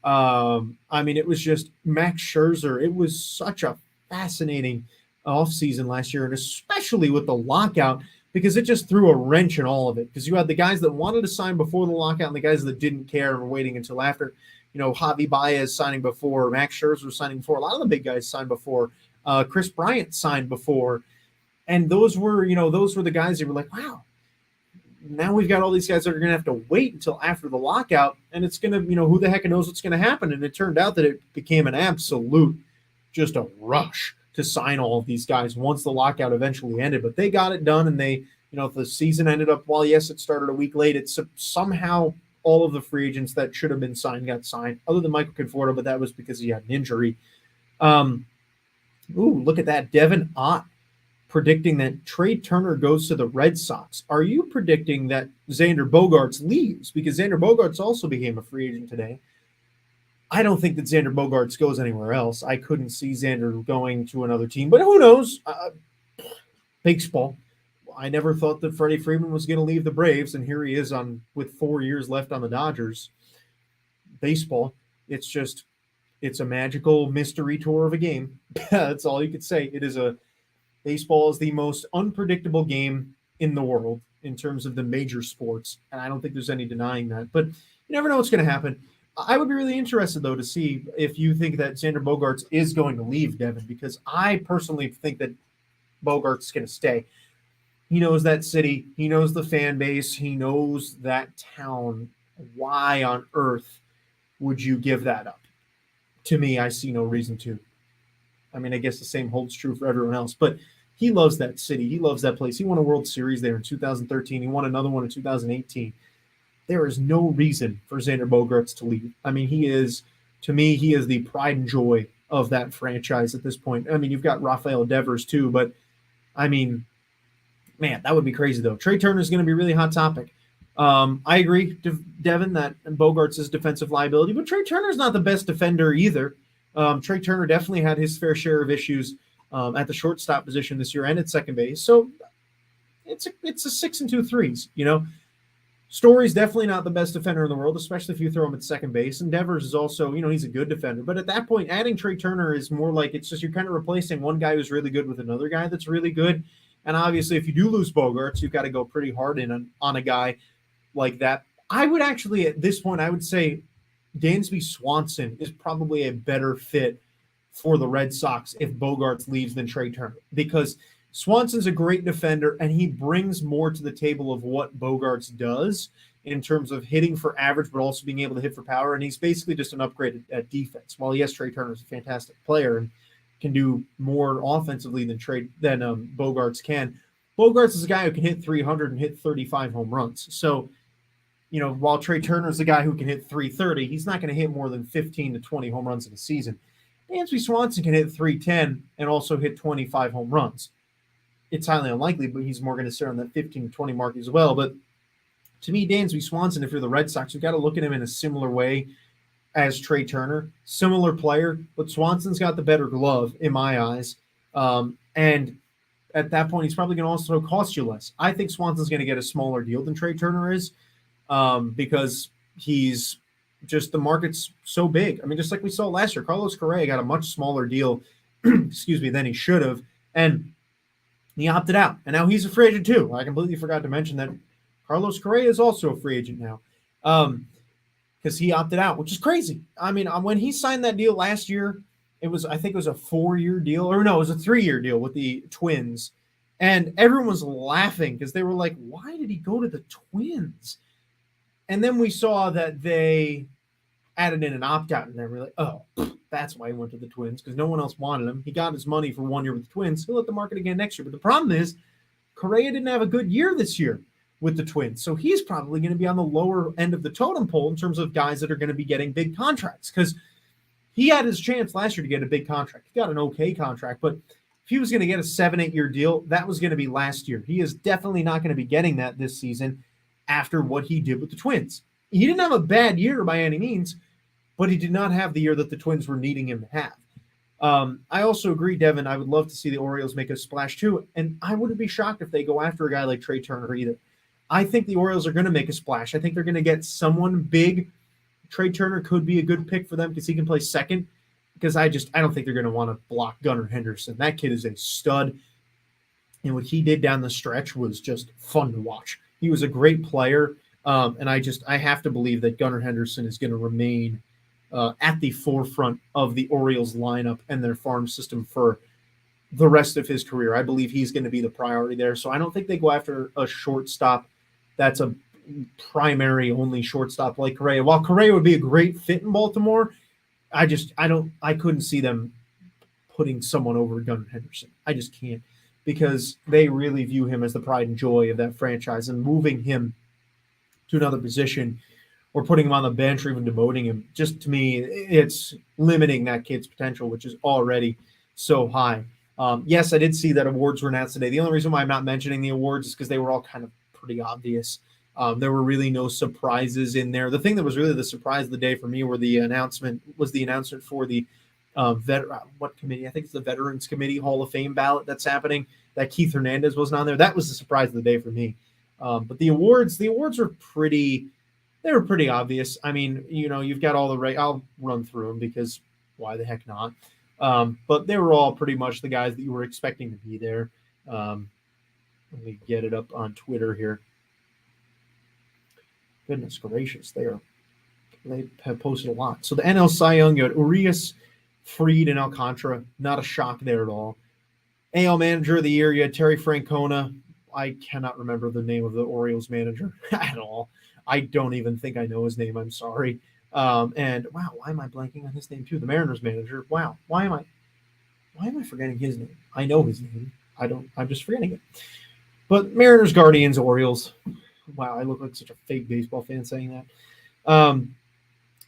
S1: It was just Max Scherzer. It was such a fascinating offseason last year, and especially with the lockout, because it just threw a wrench in all of it. Because you had the guys that wanted to sign before the lockout and the guys that didn't care and were waiting until after. Javi Baez signing before, Max Scherzer signing before. A lot of the big guys signed before. Chris Bryant signed before. And those were the guys that were like, wow, now we've got all these guys that are going to have to wait until after the lockout. And it's going to, who the heck knows what's going to happen. And it turned out that it became an absolute, just a rush to sign all of these guys once the lockout eventually ended. But they got it done, and they, if the season ended up, well, yes, it started a week late. It's somehow all of the free agents that should have been signed got signed, other than Michael Conforto, but that was because he had an injury. Look at that. Devin Ott predicting that Trey Turner goes to the Red Sox. Are you predicting that Xander Bogaerts leaves? Because Xander Bogaerts also became a free agent today. I don't think that Xander Bogaerts goes anywhere else. I couldn't see Xander going to another team, but who knows? Baseball. I never thought that Freddie Freeman was going to leave the Braves, and here he is with 4 years left on the Dodgers. Baseball. It's a magical mystery tour of a game. That's all you could say. Baseball is the most unpredictable game in the world in terms of the major sports, and I don't think there's any denying that. But you never know what's going to happen. I would be really interested, though, to see if you think that Xander Bogaerts is going to leave, Devin, because I personally think that Bogaerts is going to stay. He knows that city. He knows the fan base. He knows that town. Why on earth would you give that up? To me, I see no reason to. I mean, I guess the same holds true for everyone else, but he loves that city. He loves that place. He won a World Series there in 2013. He won another one in 2018. There is no reason for Xander Bogaerts to leave. I mean, he is the pride and joy of that franchise at this point. I mean, you've got Rafael Devers too, but I mean, man, that would be crazy though. Trey Turner is going to be a really hot topic. I agree, Devin, that Bogaerts is defensive liability, but Trey Turner is not the best defender either. Trey Turner definitely had his fair share of issues at the shortstop position this year and at second base. So it's a 6 and 2 threes, Story's definitely not the best defender in the world, especially if you throw him at second base. And Devers is also, he's a good defender. But at that point, adding Trey Turner is more like it's just you're kind of replacing one guy who's really good with another guy that's really good. And obviously, if you do lose Bogaerts, you've got to go pretty hard in on a guy like that. I would actually, at this point, I would say Dansby Swanson is probably a better fit for the Red Sox if Bogaerts leaves than Trey Turner, because Swanson's a great defender, and he brings more to the table of what Bogaerts does in terms of hitting for average, but also being able to hit for power. And he's basically just an upgrade at defense. While yes, Trey Turner is a fantastic player and can do more offensively than Bogaerts can. Bogaerts is a guy who can hit 300 and hit 35 home runs. So, while Trey Turner is the guy who can hit 330, he's not going to hit more than 15 to 20 home runs in a season. Dansby Swanson can hit 310 and also hit 25 home runs. It's highly unlikely, but he's more going to start on that 15 to 20 mark as well. But to me, Dansby Swanson, if you're the Red Sox, you've got to look at him in a similar way as Trey Turner. Similar player, but Swanson's got the better glove in my eyes. And at that point, he's probably going to also cost you less. I think Swanson's going to get a smaller deal than Trey Turner is because he's just the market's so big. I mean, just like we saw last year, Carlos Correa got a much smaller deal, than he should have. And he opted out, and now he's a free agent too. I completely forgot to mention that Carlos Correa is also a free agent now because he opted out, which is crazy. I mean, when he signed that deal last year, I think it was a 4-year deal, or no, it was a 3-year deal with the Twins, and everyone was laughing because they were like, why did he go to the Twins? And then we saw that they added in an opt-out, and they were like, oh, that's why he went to the Twins, because no one else wanted him. He got his money for 1 year with the Twins. He'll hit the market again next year. But the problem is Correa didn't have a good year this year with the Twins. So he's probably going to be on the lower end of the totem pole in terms of guys that are going to be getting big contracts, because he had his chance last year to get a big contract. He got an okay contract, but if he was going to get a 7-8 year deal, that was going to be last year. He is definitely not going to be getting that this season after what he did with the Twins. He didn't have a bad year by any means, but he did not have the year that the Twins were needing him to have. I also agree, Devin. I would love to see the Orioles make a splash too, and I wouldn't be shocked if they go after a guy like Trey Turner either. I think the Orioles are going to make a splash. I think they're going to get someone big. Trey Turner could be a good pick for them because he can play second. Because I don't think they're going to want to block Gunnar Henderson. That kid is a stud, and what he did down the stretch was just fun to watch. He was a great player, and I have to believe that Gunnar Henderson is going to remain at the forefront of the Orioles lineup and their farm system for the rest of his career. I believe he's going to be the priority there. So I don't think they go after a shortstop that's a primary only shortstop like Correa. While Correa would be a great fit in Baltimore, I couldn't see them putting someone over Gunnar Henderson. I just can't, because they really view him as the pride and joy of that franchise, and moving him to another position or putting him on the bench or even demoting him, just to me, it's limiting that kid's potential, which is already so high. Yes, I did see that awards were announced today. The only reason why I'm not mentioning the awards is because they were all kind of pretty obvious. There were really no surprises in there. The thing that was really the surprise of the day for me was the announcement for the what committee? I think it's the Veterans Committee Hall of Fame ballot that's happening. That Keith Hernandez wasn't on there. That was the surprise of the day for me. But the awards were pretty obvious. I mean, you've got all the I'll run through them because why the heck not? But they were all pretty much the guys that you were expecting to be there. Let me get it up on Twitter here. Goodness gracious, they have posted a lot. So the NL Cy Young, you had Urias, Fried, and Alcantara. Not a shock there at all. AL Manager of the Year, you had Terry Francona. I cannot remember the name of the Orioles manager at all. I don't even think I know his name. I'm sorry. And wow, why am I blanking on his name too? The Mariners manager. Wow, why am I forgetting his name? I know his name. I'm just forgetting it. But Mariners, Guardians, Orioles. Wow, I look like such a fake baseball fan saying that.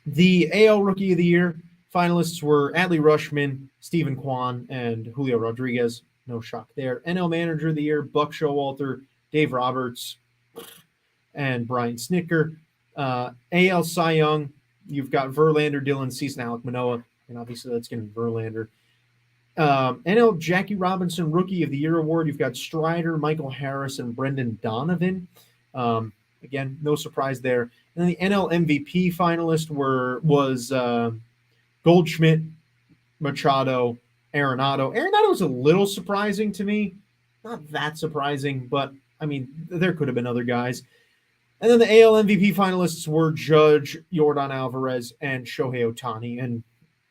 S1: The AL Rookie of the Year finalists were Adley Rutschman, Stephen Kwan, and Julio Rodriguez. No shock there. NL Manager of the Year, Buck Showalter, Dave Roberts, and Brian Snitker. AL Cy Young, you've got Verlander, Dylan Cease, and Alek Manoah, and obviously that's going to be Verlander. NL Jackie Robinson Rookie of the Year award, you've got Strider, Michael Harris, and Brendan Donovan. Again, no surprise there. And then the NL MVP finalist was Goldschmidt, Machado, Arenado. Arenado was a little surprising to me. Not that surprising, but, I mean, there could have been other guys. And then the AL MVP finalists were Judge, Yordan Alvarez, and Shohei Ohtani. And,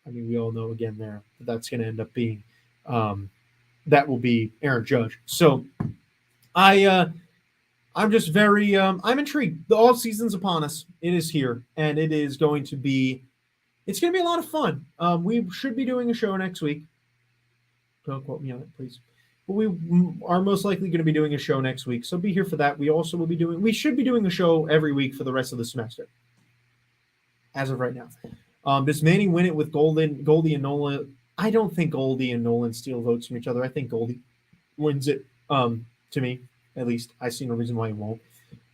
S1: I mean, we all know, again, that's going to end up being that will be Aaron Judge. So, I'm just very I'm intrigued. The off season's upon us. It is here, and it's going to be a lot of fun. We should be doing a show next week. Don't quote me on it, please. But we are most likely going to be doing a show next week, so be here for that. We should be doing a show every week for the rest of the semester, as of right now. Does Manny win it with Goldie and Nolan? I don't think Goldie and Nolan steal votes from each other. I think Goldie wins it, to me. At least I see no reason why he won't.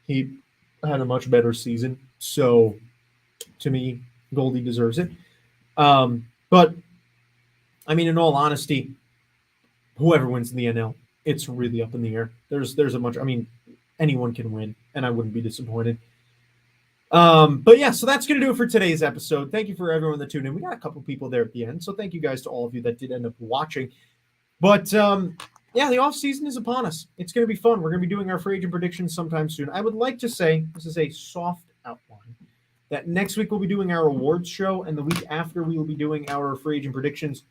S1: He had a much better season. So, to me, Goldie deserves it. But, I mean, in all honesty, whoever wins in the NL, it's really up in the air. There's a bunch. I mean, anyone can win, and I wouldn't be disappointed. But yeah, so that's going to do it for today's episode. Thank you for everyone that tuned in. We got a couple people there at the end, so thank you guys to all of you that did end up watching. But, yeah, the off season is upon us. It's going to be fun. We're going to be doing our free agent predictions sometime soon. I would like to say, this is a soft outline, that next week we'll be doing our awards show, and the week after we will be doing our free agent predictions.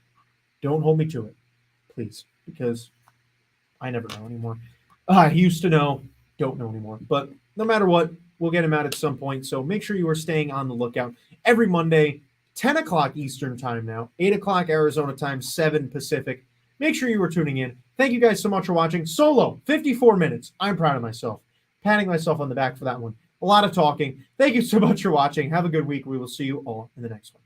S1: Don't hold me to it, please, because I never know anymore. I used to know, don't know anymore. But no matter what, we'll get them out at some point. So make sure you are staying on the lookout every Monday, 10 o'clock Eastern time now, 8 o'clock Arizona time, 7 Pacific. Make sure you are tuning in. Thank you guys so much for watching. Solo, 54 minutes. I'm proud of myself. Patting myself on the back for that one. A lot of talking. Thank you so much for watching. Have a good week. We will see you all in the next one.